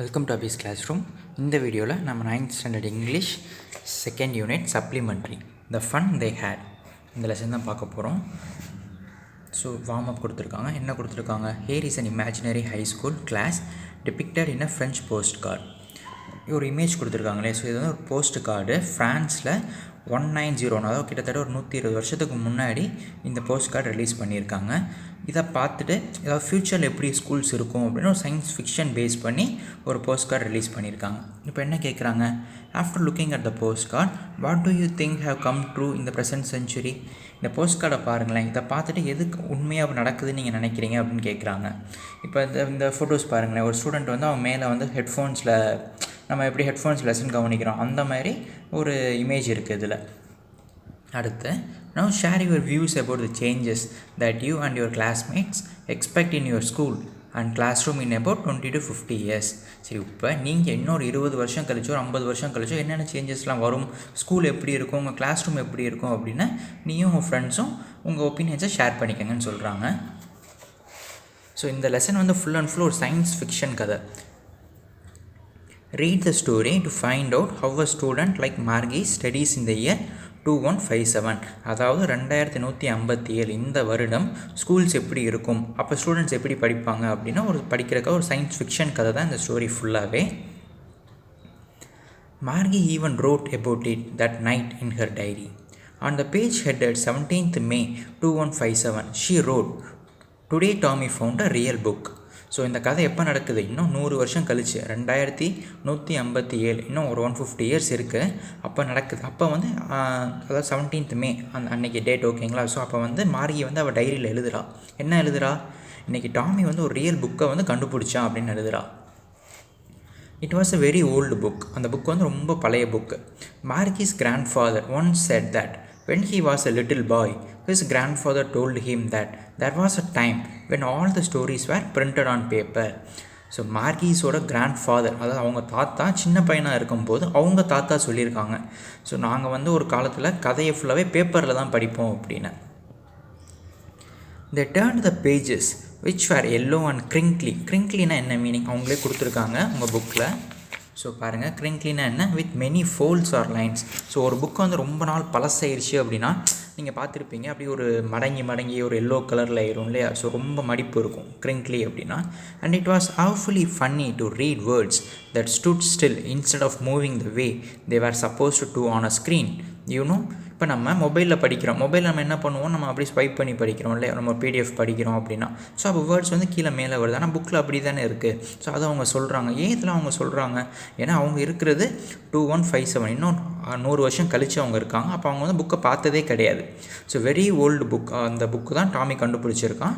Welcome to Abi's classroom. இந்த வீடியோவில் நம்ம 9th standard English second unit supplementary the fun they had இந்த lesson தான் பார்க்க போகிறோம். ஸோ வார்ம் அப் கொடுத்துருக்காங்க. என்ன கொடுத்துருக்காங்க? Here is an imaginary high school class depicted in a French post card. ஒரு இமேஜ் கொடுத்துருக்காங்களே. ஸோ இது வந்து ஒரு போஸ்ட் கார்டு ஃப்ரான்ஸில் 190, அதாவது கிட்டத்தட்ட ஒரு 120 வருஷத்துக்கு முன்னாடி இந்த போஸ்ட் கார்டு ரிலீஸ் பண்ணியிருக்காங்க. இதை பார்த்துட்டு ஏதாவது ஃப்யூச்சரில் எப்படி ஸ்கூல்ஸ் இருக்கும் அப்படின்னு ஒரு சயின்ஸ் ஃபிக்ஷன் பேஸ் பண்ணி ஒரு போஸ்ட் கார்டு ரிலீஸ் பண்ணியிருக்காங்க. இப்போ என்ன கேட்குறாங்க? After looking at the post card, what to you think have come true இந்த ப்ரெசன்ட் சென்ச்சுரி? இந்த போஸ்ட் கார்டை பாருங்களேன், இதை பார்த்துட்டு எதுக்கு உண்மையாக நடக்குதுன்னு நீங்கள் நினைக்கிறீங்க அப்படின்னு கேட்குறாங்க. இப்போ இந்த ஃபோட்டோஸ் பாருங்களேன். ஒரு ஸ்டூடெண்ட் வந்து அவன் மேலே வந்து ஹெட்ஃபோன்ஸில், நம்ம எப்படி ஹெட்ஃபோன்ஸ் லெசன் கவனிக்கிறோம் அந்த மாதிரி ஒரு இமேஜ் இருக்குது இதில். அடுத்து, now share your views about the changes that you and your classmates expect in your school and classroom in about 20 to 50 years. சரி, இப்போ நீங்கள் இன்னொரு 20 வருஷம் கழிச்சோ 50 வருஷம் கழிச்சோ என்னென்ன சேஞ்சஸ்லாம் வரும், ஸ்கூல் எப்படி இருக்கும், உங்கள் கிளாஸ் ரூம் எப்படி இருக்கும் அப்படின்னு நீயும் உங்கள் ஃப்ரெண்ட்ஸும் உங்கள் ஒப்பீனியன்ஸை ஷேர் பண்ணிக்கங்கன்னு சொல்கிறாங்க. ஸோ இந்த லெசன் வந்து ஃபுல் அண்ட் ஃபுல் ஒரு சயின்ஸ் ஃபிக்ஷன் கதை. Read the story to find out how a student like Margie studies in the year 2157. அதாவது 2157 இந்த வருடம் ஸ்கூல்ஸ் எப்படி இருக்கும், அப்போ ஸ்டூடெண்ட்ஸ் எப்படி படிப்பாங்க அப்படின்னா படிக்கிறக்க ஒரு சயின்ஸ் ஃபிக்ஷன் கதை தான் இந்த ஸ்டோரி ஃபுல்லாகவே. Margie even wrote about it that night in her diary. On the page headed 17th May 2157, she wrote, "Today Tommy found a real book." So இந்த கதை எப்போ நடக்குது? இன்னும் 100 வருஷம் கழிச்சு 2157, இன்னும் ஒரு 150 இயர்ஸ் இருக்குது, அப்போ நடக்குது. அப்போ வந்து அதாவது 17th May அன்னைக்கு டேட், ஓகேங்களா? ஸோ அப்போ வந்து மார்கி வந்து அவள் டைரியில் எழுதுறா. என்ன எழுதுறா? இன்றைக்கி டாமி வந்து ஒரு ரியல் புக்கை வந்து கண்டுபிடிச்சான் அப்படின்னு எழுதுறா. It was a very old book. அந்த புக் வந்து ரொம்ப பழைய book. Margie's grandfather once said that when he was a little boy, his grandfather told him that there was a time when all the stories were printed on paper. So மார்கிஸோட grandfather, அதாவது அவங்க தாத்தா சின்ன பையனாக இருக்கும்போது அவங்க தாத்தா சொல்லியிருக்காங்க, ஸோ நாங்கள் வந்து ஒரு காலத்தில் கதையை ஃபுல்லாகவே பேப்பரில் தான் படிப்போம் அப்படின்னு. They turned the pages which were yellow and crinkly. crinklyனா என்ன மீனிங் அவங்களே கொடுத்துருக்காங்க உங்கள் புக்கில். ஸோ பாருங்கள், கிரிங்க்லினா என்ன? With many folds or lines. So ஒரு புக்கு வந்து ரொம்ப நாள் பழசாயிருச்சு அப்படின்னா நீங்கள் பார்த்துருப்பீங்க, அப்படி ஒரு மடங்கி ஒரு எல்லோ கலரில் ஆயிரும் இல்லையா? ஸோ ரொம்ப மடிப்பு இருக்கும் கிரிங்க்லி அப்படின்னா. And it was awfully funny to read words that stood still instead of moving the way they were supposed to on a screen. இப்போ நம்ம மொபைலில் படிக்கிறோம். மொபைலில் நம்ம என்ன பண்ணுவோம், நம்ம அப்படி ஸ்வைப் பண்ணி படிக்கிறோம் இல்லையா? நம்ம PDF படிக்கிறோம் அப்படின்னா ஸோ அப்போ வேர்ட்ஸ் வந்து கீழே மேலே வருது. ஆனால் புக்கில் அப்படி தானே இருக்குது. ஸோ அதை அவங்க சொல்கிறாங்க. ஏன் இதில் அவங்க சொல்கிறாங்க? ஏன்னா அவங்க இருக்கிறது 2157, இன்னும் 100 வருஷம் கழித்து அவங்க இருக்காங்க. அப்போ அவங்க வந்து புக்கை பார்த்ததே கிடையாது. So very old book. அந்த புக்கு தான் டாமி கண்டுபிடிச்சிருக்கான்.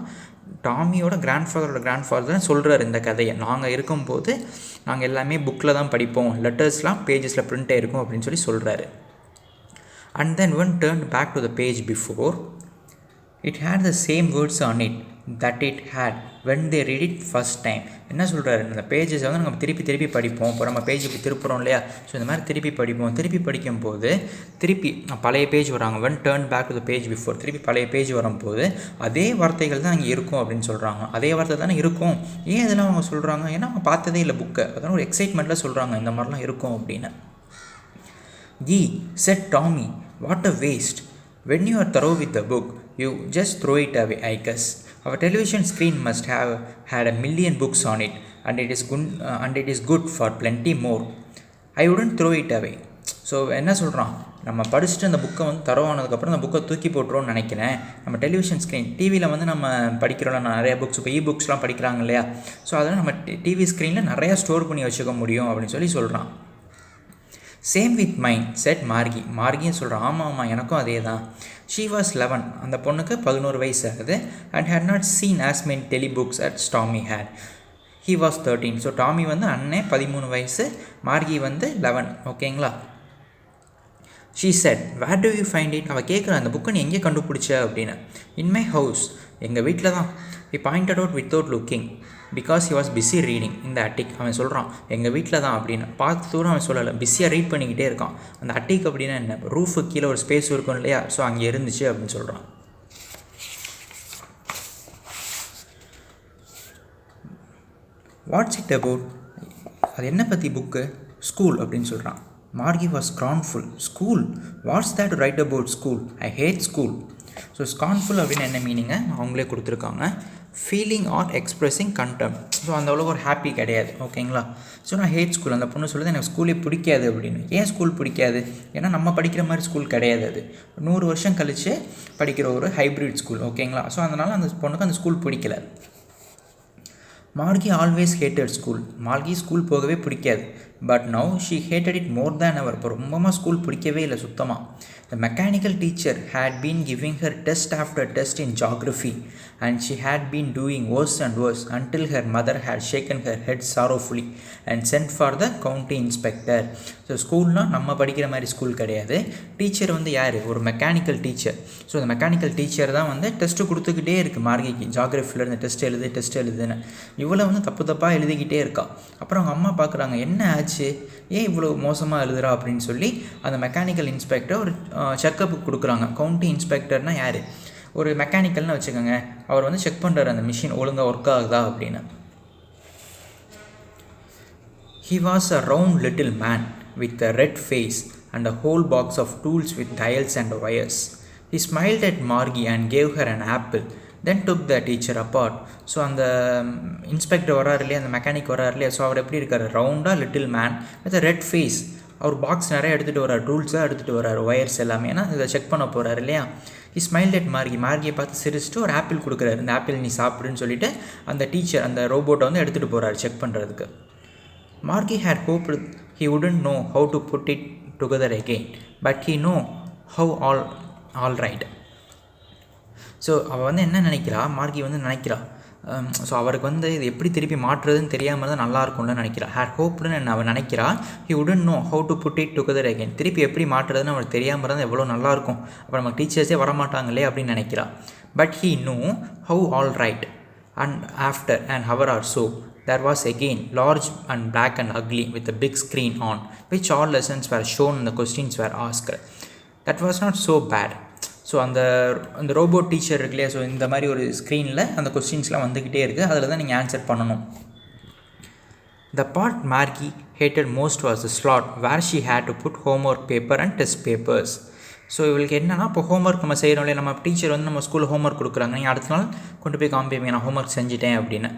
டாமியோட கிராண்ட்ஃபாதர் தான் சொல்கிறார் இந்த கதையை. நாங்கள் இருக்கும்போது நாங்கள் எல்லாமே புக்கில் தான் படிப்போம், லெட்டர்ஸ்லாம் பேஜஸில் பிரிண்ட் ஆகிருக்கும் அப்படின்னு சொல்லி சொல்கிறாரு. And then one turned back to the page before. It had the same words on it that it had when they read it first time. என்ன சொல்கிறாரு? இந்த பேஜஸ் வந்து நம்ம திருப்பி படிப்போம். இப்போ நம்ம பேஜ் இப்படி திருப்புறோம் இல்லையா? ஸோ இந்த மாதிரி திருப்பி படிக்கும்போது பழைய பேஜ் வராங்க. when turned back to the page before, திருப்பி பழைய பேஜ் வரும்போது அதே வார்த்தைகள் தான் அங்கே இருக்கும் அப்படின்னு சொல்கிறாங்க. அதே வார்த்தை தானே இருக்கும். ஏன் இதெல்லாம் அவங்க சொல்கிறாங்க? ஏன்னா அவங்க பார்த்ததே இல்லை புக்கை. அதனால் ஒரு எக்ஸைட்மெண்ட்டில் சொல்கிறாங்க இந்த மாதிரிலாம் இருக்கும் அப்படின்னு. "Gee," said Tommy, "what a waste. When you are through with the book, you just throw it away, I guess. Our television screen must have had 1,000,000 books on it, and it is good for plenty more. I wouldn't throw it away." So என்ன சொல்கிறான்? நம்ம படிச்சுட்டு அந்த புக்கை வந்து தரவானதுக்கப்புறம் அந்த புக்கை தூக்கி போட்டுருவோன்னு நினைக்கிறேன். நம்ம டெலிவிஷன் ஸ்க்ரீன், டிவியில் வந்து நம்ம படிக்கிறோம்ல நிறையா புக்ஸ், இப்போ புக்ஸ்லாம் படிக்கிறாங்க இல்லையா? ஸோ அதெல்லாம் நம்ம டிவி ஸ்க்ரீனில் நிறையா ஸ்டோர் பண்ணி வச்சுக்க முடியும் அப்படின்னு சொல்லி சொல்கிறான். "Same with mine," said Margie. மார்கின்னு சொல்கிறான். ஆமாம் எனக்கும் அதே தான். She was 11, அந்த பொண்ணுக்கு 11 வயசு ஆகுது. And had not seen as many telebooks as Tommy had. He was 13. So Tommy வந்து அண்ணன் 13 வயசு, மார்கி வந்து 11, ஓகேங்களா? She said, "Where do you find it?" அவள் கேட்குற, அந்த புக்கை நீ எங்கே கண்டுபிடிச்ச அப்படின்னு. "In my house." எங்கள் வீட்டில் தான். He pointed out without looking because he was busy reading in the attic. அவன் சொல்கிறான் எங்கள் வீட்டில் தான் அப்படின்னு. பார்த்து தூரம் அவன் சொல்லலை, பிஸியாக ரீட் பண்ணிக்கிட்டே இருக்கான். அந்த அட்டிக் அப்படின்னா என்ன? ரூஃபுக்கு கீழே ஒரு ஸ்பேஸ் இருக்கும் இல்லையா? ஸோ அங்கே இருந்துச்சு அப்படின்னு சொல்கிறான். "What's it about?" அது என்ன பற்றி புக்கு? ஸ்கூல் அப்படின்னு சொல்கிறான். Margie was scornful. School? What's that to write about school? I hate school. So scornful அப்படின்னு என்ன மீனிங்க அவங்களே கொடுத்துருக்காங்க. Feeling or expressing contempt. So அந்த அளவுக்கு ஒரு ஹாப்பி கிடையாது. ஓகேங்களா? ஸோ நான் ஹேட் ஸ்கூல். அந்த பொண்ணு சொல்லுது எனக்கு ஸ்கூலே பிடிக்காது அப்படின்னு. ஏன் ஸ்கூல் பிடிக்காது? ஏன்னா நம்ம படிக்கிற மாதிரி ஸ்கூல் கிடையாது. அது 100 வருஷம் கழித்து படிக்கிற ஒரு ஹைப்ரிட் ஸ்கூல். ஓகேங்களா? ஸோ அதனால் அந்த பொண்ணுக்கு அந்த ஸ்கூல் பிடிக்கல. Margie always hated school. Margie school போகவே பிடிக்காது. But now she hated it more than ever. இப்போ ரொம்பமாக ஸ்கூல் பிடிக்கவே இல்லை சுத்தமாக. The mechanical teacher had been giving her test after test in geography and she had been doing worse and worse until her mother had shaken her head sorrowfully and sent for the county inspector. So ஸ்கூல்னால் நம்ம படிக்கிற மாதிரி school கிடையாது. Teacher வந்து யார்? ஒரு mechanical teacher. So அந்த mechanical teacher தான் வந்து டெஸ்ட்டு கொடுத்துக்கிட்டே இருக்குது மார்கிக்கு. ஜாகிரஃபிலேருந்து டெஸ்ட் எழுதுன்னு இவ்வளோ வந்து தப்பாக எழுதிக்கிட்டே இருக்கா. அப்புறம் அவங்க அம்மா பார்க்குறாங்க, என்ன ஆச்சு, ஏன் இவ்வளோ மோசமாக எழுதுறா அப்படின்னு சொல்லி அந்த மெக்கானிக்கல் இன்ஸ்பெக்டர் ஒரு செக்கப்புக்கு கொடுக்குறாங்க. கவுண்டி இன்ஸ்பெக்டர்னால் யார்? ஒரு மெக்கானிக்கல்னு வச்சுக்கோங்க. அவர் வந்து செக் பண்ணுறாரு அந்த மிஷின் ஒழுங்காக ஒர்க் ஆகுதா அப்படின்னு. He was a round little man with a red face and a whole box of tools with dials and wires. He smiled at Margie and gave her an apple, then took the teacher apart. So அந்த inspector வராரு இல்லையா, அந்த mechanic வராரு இல்லையா, so அவர் எப்படி இருக்கார்? ரவுண்டாக little man with red face. அவர் பாக்ஸ் நிறைய எடுத்துகிட்டு வர்றார், டூல்ஸாக எடுத்துகிட்டு வர்றார், ஒயர்ஸ் எல்லாமே. ஏன்னா இதை செக் பண்ண போகிறார் இல்லையா. ஹி ஸ்மைல்ட் அட் மார்கியை பார்த்து சிரிச்சுட்டு ஒரு ஆப்பிள் கொடுக்குறாரு. இந்த ஆப்பிள் நீ சாப்பிடுன்னு சொல்லிட்டு அந்த டீச்சர் அந்த ரோபோட்டை வந்து எடுத்துகிட்டு போகிறார் செக் பண்ணுறதுக்கு. Margie had hoped he wouldn't know how to put it together again, but he know how all right. So அவள் வந்து என்ன நினைக்கிறா, மார்கி வந்து நினைக்கிறா, ஸோ அவருக்கு வந்து இது எப்படி திருப்பி மாற்றுறதுன்னு தெரியாமல் தான் நல்லாயிருக்கும்னு நினைக்கிறா. ஹேட் ஹோப்டுன்னு அவன் நினைக்கிறா. He wouldn't know how to put it together again. திருப்பி எப்படி மாற்றுறதுன்னு அவனுக்கு தெரியாமல் இருந்தால் எவ்வளோ நல்லாயிருக்கும், அப்புறம் நம்ம டீச்சர்ஸே வரமாட்டாங்களே அப்படின்னு நினைக்கிறா. But he know how all right. And after an hour or so there was again large and black and ugly with a big screen on which all lessons were shown and the questions were asked. That was not so bad. So அந்த robot teacher இருக்கு இல்லையா, so இந்த மாதிரி ஒரு ஸ்க்ரீனில் அந்த கொஸ்டின்ஸ்லாம் வந்துக்கிட்டே இருக்குது, அதில் தான் நீங்கள் ஆன்சர் பண்ணணும். The part Margie hated most was the slot where she had to put homework paper and test papers. So இவளுக்கு என்னென்னா, இப்போ ஹோம்ஒர்க் நம்ம செய்கிறோம் இல்லையா, நம்ம டீச்சர் வந்து நம்ம ஸ்கூலில் ஹோம்ஒர்க் கொடுக்குறாங்க, நீங்கள் அடுத்த நாள் கொண்டு போய் காமிப்பீங்க நான் ஹோம்ஒர்க் செஞ்சுட்டேன் அப்படின்னு.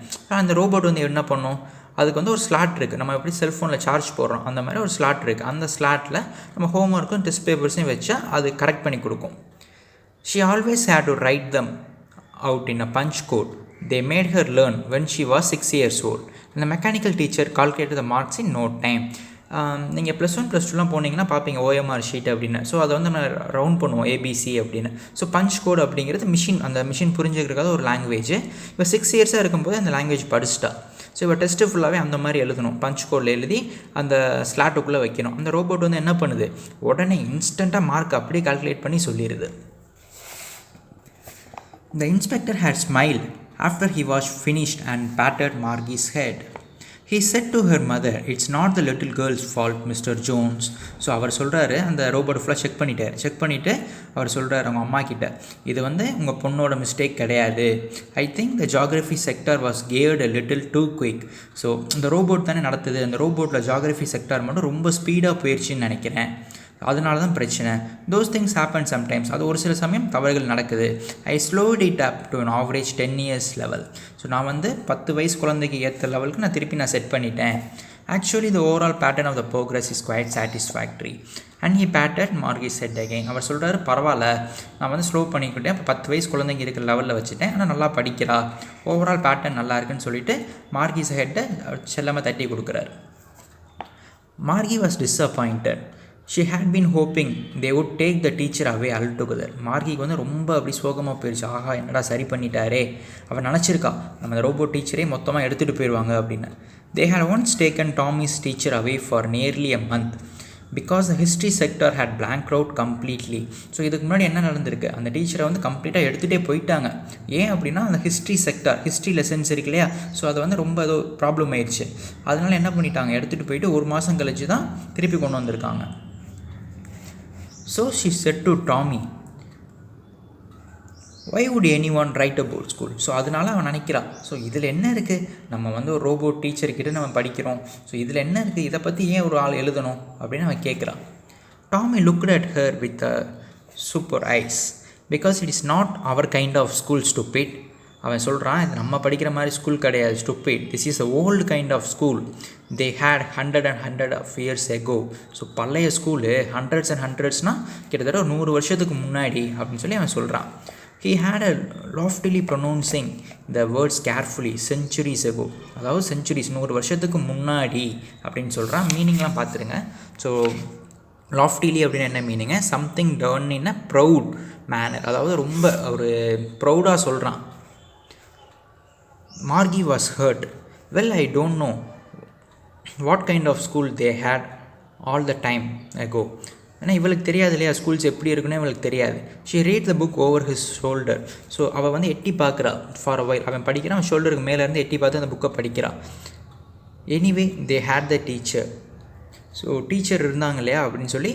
அந்த ரோபோட் வந்து என்ன பண்ணும், அதுக்கு வந்து ஒரு ஸ்லாட் இருக்குது. நம்ம எப்படி செல்ஃபோனில் சார்ஜ் போடுறோம் அந்த மாதிரி ஒரு ஸ்லாட் இருக்குது. அந்த ஸ்லாட்டில் நம்ம ஹோம்ஒர்க்கும் டெஸ்ட் பேப்பர்ஸையும் வச்சா அது கரெக்ட் பண்ணி கொடுக்கும். She always had to write them out in a punch code. They made her learn when she was 6 years old. And the mechanical teacher calculated the marks in no time. நீங்கள் +1 +2லாம் போனீங்கன்னா பார்ப்பீங்க OMR sheet அப்படின்னு. So அதை வந்து நம்ம round பண்ணுவோம் ABC அப்படின்னு. So punch code அப்படிங்கிறது மிஷின், அந்த மிஷின் புரிஞ்சுக்கிறதுக்காக ஒரு லாங்குவேஜ். இப்போ 6 இயர்ஸாக இருக்கும்போது அந்த லாங்குவேஜ் படிச்சுட்டா. ஸோ இப்போ டெஸ்ட்டு ஃபுல்லாகவே அந்த மாதிரி எழுதணும், பஞ்ச் கோடில் எழுதி அந்த ஸ்லாட்டுக்குள்ளே வைக்கணும். அந்த ரோபோட் வந்து என்ன பண்ணுது, உடனே இன்ஸ்டண்ட்டாக மார்க் அப்படியே கால்குலேட் பண்ணி சொல்லிடுது. The inspector had smiled after he was finished and patted Margie's head. He said to her mother, "It's not the little girl's fault, Mr. Jones." So அவர் சொல்கிறாரு, அந்த ரோபோட் ஃபுல்லாக செக் பண்ணிவிட்டு அவர் சொல்கிறார் அவங்க அம்மா கிட்ட, இது வந்து உங்கள் பொண்ணோட மிஸ்டேக் கிடையாது. I think the geography sector was curd a little too quick. So இந்த ரோபோட் தானே நடத்துது, அந்த ரோபோட்டில் ஜாகிரஃபி செக்டார் மட்டும் ரொம்ப ஸ்பீடாக போயிடுச்சின்னு நினைக்கிறேன், அதனால தான் பிரச்சனை. Those things happen sometimes. அது ஒரு சில சமயம் தவறுகள் நடக்குது. I slowed it up to an average 10 years level. So நான் வந்து 10 வயசு குழந்தைக்கு ஏற்ற லெவலுக்கு நான் திருப்பி செட் பண்ணிட்டேன். Actually the overall pattern of the progress is quite satisfactory. And he patted Margie head again. அவர் சொல்கிறாரு, பரவாயில்ல நான் வந்து ஸ்லோ பண்ணிக்கிட்டேன், இப்போ 10 வயசு குழந்தைங்க இருக்கிற லெவலில் வச்சுட்டேன், ஆனால் நல்லா படிக்கிறா, ஓவரால் பேட்டர்ன் நல்லா இருக்குன்னு சொல்லிட்டு மார்கிஸ் ஹெட்டை செல்லமாக தட்டி கொடுக்குறாரு. Margie was disappointed. She had been hoping they would take the teacher away altogether. மார்கிக்கு வந்து ரொம்ப அப்படி சோகமாக போயிடுச்சு. ஆஹா என்னடா சரி பண்ணிட்டாரே, அவன் நினச்சிருக்கா நம்ம அந்த ரோபோட் டீச்சரே மொத்தமாக எடுத்துகிட்டு போயிடுவாங்க அப்படின்னு. They had once taken Tommy's teacher away for nearly a month because the history sector had blanked out completely. So இதுக்கு முன்னாடி என்ன நடந்திருக்கு, அந்த டீச்சரை வந்து கம்ப்ளீட்டாக எடுத்துகிட்டே போயிட்டாங்க. ஏன் அப்படின்னா அந்த ஹிஸ்ட்ரி செக்டார், ஹிஸ்ட்ரி லெசன்ஸ் இருக்கு இல்லையா, ஸோ அது வந்து ரொம்ப ஏதோ ப்ராப்ளம் ஆயிடுச்சு. அதனால் என்ன பண்ணிட்டாங்க, எடுத்துகிட்டு போயிட்டு 1 மாதம் கழிச்சு தான் திருப்பி கொண்டு வந்திருக்காங்க. So she said to Tommy, why would anyone write about school? So அதனால அவன் நினைக்கிறான், ஸோ இதில் என்ன இருக்குது, நம்ம வந்து ஒரு ரோபோட் டீச்சர்கிட்ட நம்ம படிக்கிறோம், ஸோ இதில் என்ன இருக்குது, இதை பற்றி ஏன் ஒரு ஆள் எழுதணும் அப்படின்னு அவன் கேட்குறான். Tommy looked at her with super eyes because it is not our kind of school stupid. அவன் சொல்கிறான், இது நம்ம படிக்கிற மாதிரி ஸ்கூல் கிடையாது stupid, this is a old kind of school they had 100 of years ago. So பழைய school hundreds and ஹண்ட்ரட்ஸ்னால் கிட்டத்தட்ட ஒரு 100 வருஷத்துக்கு முன்னாடி அப்படின்னு சொல்லி அவன் சொல்கிறான். He had a loftily pronouncing the words carefully centuries ago. அதாவது சென்ச்சுரிஸ் 100 வருஷத்துக்கு முன்னாடி அப்படின்னு சொல்கிறான். மீனிங்லாம் பார்த்துருங்க. ஸோ லாஃப்டிலி அப்படின்னு என்ன மீனிங்க, something done in a proud manner, அதாவது ரொம்ப ஒரு ப்ரௌடாக சொல்கிறான். Margie was hurt. Well, I don't know what kind of school they had all the time ago. ஏன்னா இவளுக்கு தெரியாது இல்லையா ஸ்கூல்ஸ் எப்படி இருக்குன்னு இவளுக்கு தெரியாது. She read the book over his shoulder. So அவள் வந்து எட்டி பார்க்குறா ஃபார் அ வைல். அவன் படிக்கிறான், அவன் ஷோல்டருக்கு மேலேருந்து எட்டி பார்த்து அந்த புக்கை படிக்கிறான். Anyway they had the teacher. So teacher இருந்தாங்க இல்லையா அப்படின்னு சொல்லி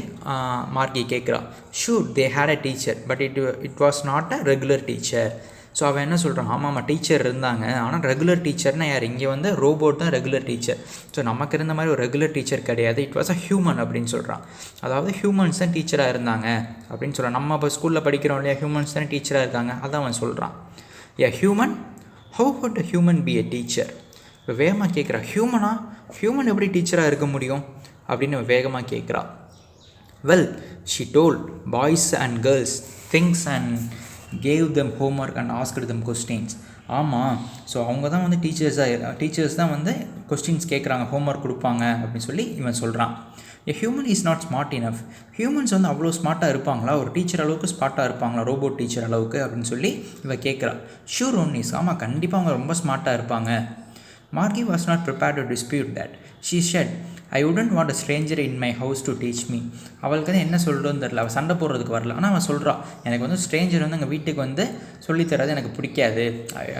மார்கி கேட்குறா. Sure they had a teacher but it was not a regular teacher. So அவன் என்ன சொல்கிறான், ஆமாம் டீச்சர் இருந்தாங்க, ஆனால் ரெகுலர் டீச்சர்னால் யார், இங்கே வந்து ரோபோட் தான் ரெகுலர் டீச்சர். ஸோ நமக்கு இருந்த மாதிரி ஒரு ரெகுலர் டீச்சர் கிடையாது, இட் வாஸ் அ ஹியூமன் அப்படின்னு சொல்கிறான். அதாவது ஹியூமன்ஸ் தான் டீச்சராக இருந்தாங்க அப்படின்னு சொல்கிறான். நம்ம இப்போ ஸ்கூலில் படிக்கிறோம் இல்லையா, ஹியூமன்ஸ் தான் டீச்சராக இருக்காங்க, அதான் அவன் சொல்கிறான். ஏ human, how would a human B a teacher? இப்போ வேகமாக கேட்குறா, ஹியூமன் எப்படி டீச்சராக இருக்க முடியும் அப்படின்னு வேகமாக கேட்குறா. Well she told boys and girls things and gave them homework and asked them questions. ஆமாம், ஸோ அவங்க தான் வந்து டீச்சர்ஸ் தான் வந்து கொஸ்டின்ஸ் கேட்குறாங்க, ஹோம்ஒர்க் கொடுப்பாங்க அப்படின்னு சொல்லி இவன் சொல்கிறான். எ human is not smart enough. Humans வந்து அவ்வளோ ஸ்மார்ட்டாக இருப்பாங்களா, ஒரு டீச்சர் அளவுக்கு ஸ்மார்ட்டாக இருப்பாங்களா, ரோபோட் டீச்சர் அளவுக்கு அப்படின்னு சொல்லி இவன் கேட்குறா. ஷூர் ஒன் இஸ், ஆமாம் கண்டிப்பாக அவங்க ரொம்ப ஸ்மார்ட்டாக இருப்பாங்க. Margie was not prepared to dispute that. She said, I wouldn't want a stranger in my house to teach me. அவளுக்கு வந்து என்ன சொல்கிறோன்னு தெரில, அவள் சண்டை போடுறதுக்கு வரல. ஆனால் அவன் சொல்கிறான், எனக்கு வந்து ஸ்ட்ரேஞ்சர் வந்து எங்கள் வீட்டுக்கு வந்து சொல்லித்தராது எனக்கு பிடிக்காது,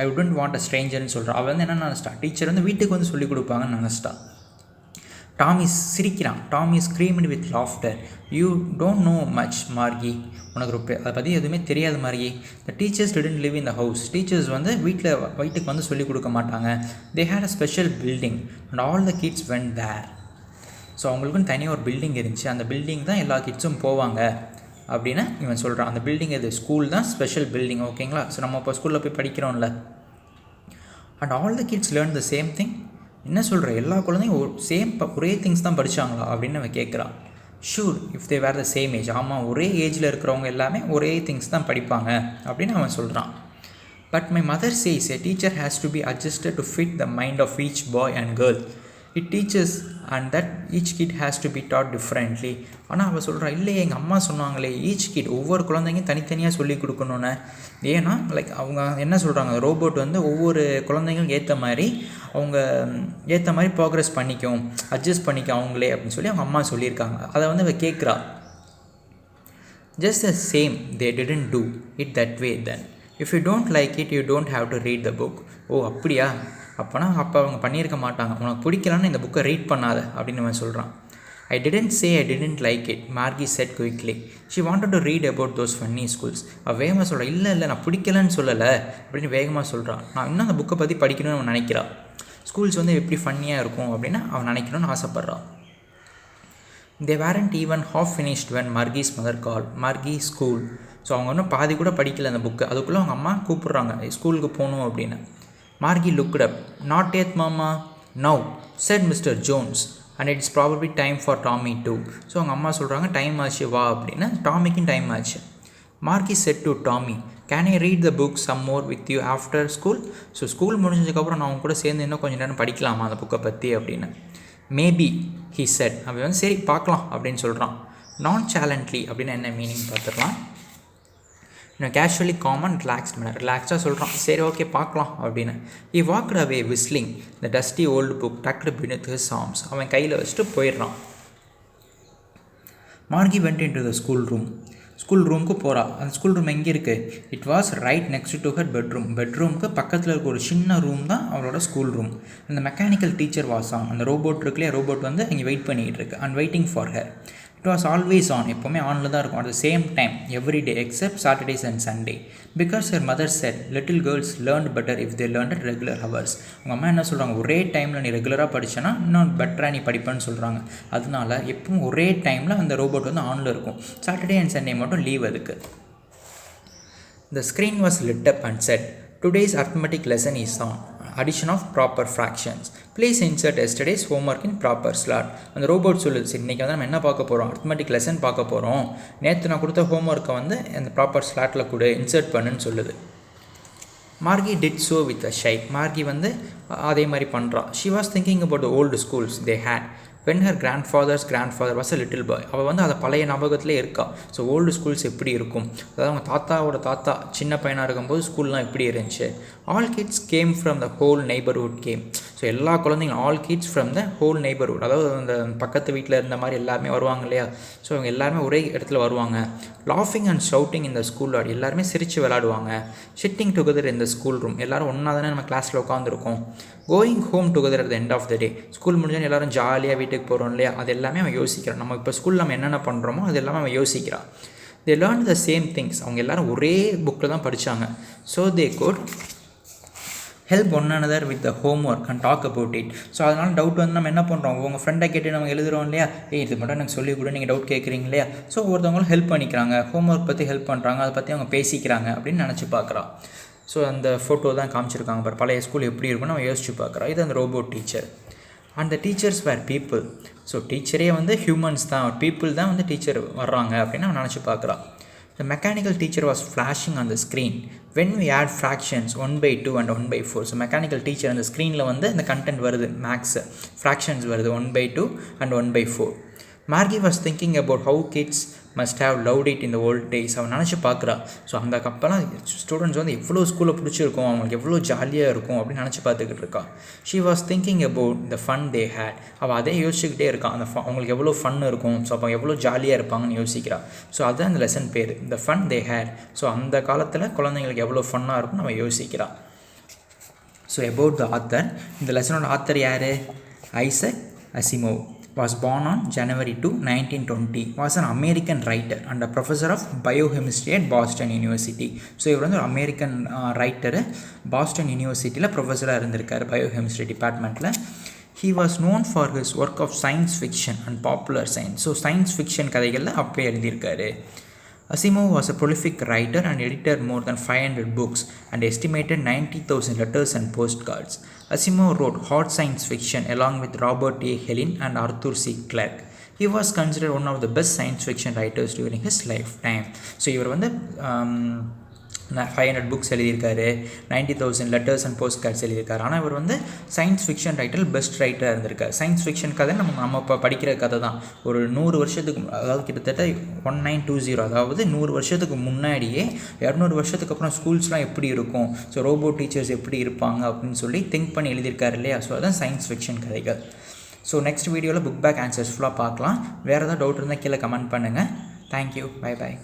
ஐ வுடன்ட் வாண்ட் அ ஸ்ட்ரேஞ்சர்னு சொல்கிறான். அவள் வந்து என்ன நினச்சிட்டா, டீச்சர் வந்து வீட்டுக்கு வந்து சொல்லிக் கொடுப்பாங்கன்னு நினச்சிட்டா. டாமி சிரிக்கிறான். Tommy screamed with laughter. You don't know much Margie. உனக்கு அதை பற்றி எதுவுமே தெரியாது மார்கி. The teachers didn't live in the house. Teachers வந்து வீட்டுக்கு வந்து சொல்லிக் கொடுக்க மாட்டாங்க. They had a special building and all the kids went there. So அவங்களுக்குன்னு தனியாக ஒரு பில்டிங் இருந்துச்சு, அந்த பில்டிங் தான் எல்லா கிட்ஸும் போவாங்க அப்படின்னு இவன் சொல்கிறான். அந்த பில்டிங் எது, ஸ்கூல் தான் ஸ்பெஷல் பில்டிங், ஓகேங்களா. ஸோ நம்ம இப்போ ஸ்கூலில் போய் படிக்கிறோம்ல. And all the kids learn the same thing. என்ன சொல்கிற, எல்லா குழந்தையும் ஒரே திங்ஸ் தான் படித்தாங்களா அப்படின்னு அவன் கேட்குறான். Sure if they were the same age. ஆமாம், ஒரே ஏஜில் இருக்கிறவங்க எல்லாமே ஒரே திங்ஸ் தான் படிப்பாங்க அப்படின்னு அவன் சொல்கிறான். But my mother says a teacher has to be adjusted to fit the mind of each boy and girl. It teachers and that each kid has to be taught differently. ஆனால் அவள் சொல்கிறா, இல்லையே எங்கள் அம்மா சொன்னாங்களே ஈச் கிட், ஒவ்வொரு குழந்தைங்க தனித்தனியாக சொல்லி கொடுக்கணுன்னு. ஏன்னா லைக் அவங்க என்ன சொல்கிறாங்க, ரோபோட் வந்து ஒவ்வொரு குழந்தைங்களுக்கு ஏற்ற மாதிரி ப்ராக்ரெஸ் பண்ணிக்கும், அட்ஜஸ்ட் பண்ணிக்கும் அவங்களே அப்படின்னு சொல்லி அவங்க அம்மா சொல்லியிருக்காங்க. அதை வந்து அவள் கேட்குறா. Just the same they didn't do it that way then. If you don't like it you don't have to read the book. ஓ அப்படியா, அப்போ அவங்க பண்ணியிருக்க மாட்டாங்க, உனக்கு பிடிக்கலான்னு இந்த புக்கை ரீட் பண்ணாத அப்படின்னு அவன் சொல்கிறான். I didn't say I didn't like it, Margie said quickly. She wanted to read about those funny schools. அவள் வேகமாக சொல்கிறான், இல்லை நான் பிடிக்கலன்னு சொல்லலை அப்படின்னு வேகமாக சொல்கிறான். நான் இன்னும் அந்த புக்கை பற்றி படிக்கணும்னு அவன் நினைக்கிறான். ஸ்கூல்ஸ் வந்து எப்படி ஃபன்னியாக இருக்கும் அப்படின்னு அவன் நினைக்கணும்னு ஆசைப்பட்றான். They weren't even half finished when Margie's mother called. Margie school. So அவங்க இன்னும் பாதி கூட படிக்கல அந்த புக்கு. அதுக்குள்ளே அவங்க அம்மா கூப்பிட்றாங்க ஸ்கூலுக்கு போகணும் அப்படின்னு. Margie looked up. Not yet, Mama. Now, said Mr. Jones. And it's probably time for Tommy too. So அவங்க அம்மா சொல்கிறாங்க, டைம் ஆச்சு வா அப்படின்னு. டாமிக்கும் டைம் ஆச்சு. Margie said to Tommy, can I read the book some more with you after school? So school முடிஞ்சதுக்கப்புறம் நான் அவங்க கூட சேர்ந்து இன்னும் கொஞ்சம் நேரம் படிக்கலாமா அந்த புக்கை பற்றி அப்படின்னு. Maybe, he said. அவன் வந்து சரி பார்க்கலாம் அப்படின்னு சொல்கிறான். Non-chalently அப்படின்னு என்ன மீனிங் பார்த்துக்கலாம். கேஷுவலி காமன் ரிலாக்ஸ்ட் மேனர், ரிலாக்ஸாக சொல்கிறான், சரி ஓகே பார்க்கலாம் அப்படின்னு. He walked away whistling the dusty old book tucked beneath his arms. அவன் கையில் வச்சுட்டு போயிடுறான். Margie went into the school room. School ரூமுக்கு போகிறா. அந்த ஸ்கூல் ரூம் எங்கே இருக்குது? It was right next to her bedroom. பெட்ரூமுக்கு பக்கத்தில் இருக்க ஒரு சின்ன ரூம் தான் அவளோட ஸ்கூல் ரூம். அந்த மெக்கானிக்கல் டீச்சர் வாசாம், அந்த ரோபோட் இருக்குல்லையே, ரோபோட் வந்து அங்கே வெயிட் பண்ணிகிட்டு இருக்கு. And waiting for her. It was always on, எப்போவுமே ஆனில் தான் இருக்கும். At the same time every day except Saturdays and Sunday. Because her mother said little girls learn better if they learn at regular hours. உங்கள் அம்மா என்ன சொல்கிறாங்க, ஒரே டைமில் நீ ரெகுலராக படித்தேன்னா இன்னும் பெட்டராக நீ படிப்பேன்னு சொல்கிறாங்க. அதனால எப்பவும் ஒரே டைமில் அந்த ரோபோட் வந்து ஆனில் இருக்கும். சாட்டர்டே அண்ட் சண்டே மட்டும் லீவ் அதுக்கு. The screen was lit up and said, "Today's arithmetic lesson is on. Addition of proper fractions. Please insert yesterday's homework in proper slot." அந்த ரோபோட் சொல்லுது, சரி இன்றைக்கி வந்து நம்ம என்ன பார்க்க போகிறோம், அரித்மெட்டிக் லெசன் பார்க்க போகிறோம். நேற்று நான் கொடுத்த ஹோம்ஒர்க்கை வந்து அந்த ப்ராப்பர் ஸ்லாட்டில் கூட இன்சர்ட் பண்ணுன்னு சொல்லுது. Margie did so with a sigh. Margie வந்து அதே மாதிரி பண்ணுறான். She was thinking about the old schools they had when her grandfather was a little boy. அவள் வந்து அதை பழைய ஞாபகத்திலே இருக்கா. ஸோ ஓல்டு ஸ்கூல்ஸ் எப்படி இருக்கும், அதாவது அவங்க தாத்தாவோட தாத்தா சின்ன பையனாக இருக்கும்போது ஸ்கூல்லாம் எப்படி இருந்துச்சு. All kids came from the whole neighbourhood game. So எல்லா குழந்தைங்களும் all kids from the whole neighbourhood, அதாவது அந்த பக்கத்து வீட்டில் இருந்த மாதிரி எல்லாருமே வருவாங்க இல்லையா. ஸோ அவங்க எல்லாருமே ஒரே இடத்துல வருவாங்க. லாஃபிங் அண்ட் ஷவுட்டிங் இந்த ஸ்கூல் யார்ட், எல்லாருமே சிரித்து விளையாடுவாங்க. சிட்டிங் டுகெதர் இந்த ஸ்கூல் ரூம், எல்லோரும் ஒன்றா தானே நம்ம கிளாஸில் உட்காந்துருக்கோம். Going home together at the end of the day, school முடிஞ்சோன்னு எல்லோரும் ஜாலியாக வீட்டுக்கு போகிறோம் இல்லையா. அது எல்லாமே அவன் யோசிக்கிறான். நம்ம இப்போ ஸ்கூலில் நம்ம என்னென்ன பண்ணுறோமோ அது எல்லாமே அவன் யோசிக்கிறான். They learn the same things, அவங்க எல்லோரும் ஒரே புக்கில் தான் படித்தாங்க. So they good help one another with the homework and talk about it. So அதனால் டவுட் வந்து நம்ம என்ன பண்ணுறோம், உங்கள் ஃப்ரெண்டை கேட்டு நம்ம எழுதுகிறோம் இல்லையா, இது மட்டும் எனக்கு சொல்லி கூட நீங்கள் டவுட் கேட்குறீங்க இல்லையா. ஸோ ஒருத்தவங்களும் ஹெல்ப் பண்ணிக்கிறாங்க, ஹோம்ஒர்க் பற்றி ஹெல்ப் பண்ணுறாங்க, அதை பற்றி அவங்க பேசிக்கிறாங்க அப்படின்னு நினச்சி பார்க்குறான். ஸோ அந்த ஃபோட்டோ தான் காமிச்சிருக்காங்க பாரு, பழைய ஸ்கூல் எப்படி இருக்குன்னு நம்ம யோசிச்சு பார்க்குறோம். இது அந்த robot teacher. And the teachers were people. So டீச்சரே வந்து ஹியூமன்ஸ் தான், பீப்புள் தான் வந்து டீச்சர் வர்றாங்க அப்படின்னு அவன் நினச்சி பார்க்குறான். The mechanical teacher was flashing on the screen. When we add fractions 1/2 and 1/4. So mechanical teacher அந்த ஸ்க்ரீனில் வந்து இந்த கண்டென்ட் வருது, மேக்ஸு ஃப்ராக்ஷன்ஸ் வருது 1/2 and 1/4. Margie was thinking about how kids must have loved it in the old days. அவன் நினச்சி பார்க்குறா. So அந்த கப்பெல்லாம் ஸ்டூடெண்ட்ஸ் வந்து எவ்வளோ ஸ்கூலில் பிடிச்சிருக்கும், அவங்களுக்கு எவ்வளோ ஜாலியாக இருக்கும் அப்படின்னு நினச்சி பார்த்துக்கிட்டு இருக்கா. She was thinking about the fun they had. அவள் அதே யோசிச்சுக்கிட்டே இருக்கான், அந்த அவங்களுக்கு எவ்வளோ ஃபன் இருக்கும், ஸோ அப்போ எவ்வளோ ஜாலியாக இருப்பாங்கன்னு யோசிக்கிறா. ஸோ அதுதான் அந்த லெசன் பேர், the fun they had. So அந்த காலத்தில் குழந்தைங்களுக்கு எவ்வளோ ஃபன்னாக இருக்கும் நம்ம யோசிக்கிறா. ஸோ அபவுட் த ஆத்தர், இந்த லெசனோட ஆத்தர் யார், Isaac Asimov. Was born on January 2, 1920. Was an American writer and a professor of biochemistry at Boston University. So இவர் வந்து ஒரு அமெரிக்கன் ரைட்டரு, பாஸ்டன் யூனிவர்சிட்டியில் ப்ரொஃபஸராக இருந்திருக்கார் பயோகெமிஸ்ட்ரி டிபார்ட்மெண்ட்டில். He was known for his work of science fiction and popular science. So science fiction கதைகளில் அப்போ எழுதியிருக்காரு. Asimov was a prolific writer and edited more than 500 books and estimated 90,000 letters and postcards. Asimov wrote hot science fiction along with Robert A. Heinlein and Arthur C. Clarke. He was considered one of the best science fiction writers during his lifetime. So இவர் வந்து 500 books எழுதியிருக்காரு, 90,000 letters and post cards எழுதியிருக்காரு. ஆனால் இவர் வந்து science fiction writer, best ரைட்டராக இருந்திருக்கார். Science fiction கதை நம்ம இப்போ படிக்கிற கதை தான். ஒரு 100 வருஷத்துக்கு, அதாவது கிட்டத்தட்ட 1920, அதாவது 100 வருஷத்துக்கு முன்னாடியே 200 வருஷத்துக்கு அப்புறம் ஸ்கூல்ஸ்லாம் எப்படி இருக்கும், ஸோ ரோபோட் டீச்சர்ஸ் எப்படி இருப்பாங்க அப்படின்னு சொல்லி திங்க் பண்ணி எழுதியிருக்காரு இல்லையா. ஸோ அதுதான் சயின்ஸ் ஃபிக்ஷன் கதைகள். ஸோ நெக்ஸ்ட் வீடியோவில் புக் பேக் ஆன்சர்ஸ் ஃபுல்லாக பார்க்கலாம். வேறு ஏதாவது டவுட் இருந்தால் கீழே கமெண்ட் பண்ணுங்கள். Thank you, bye bye.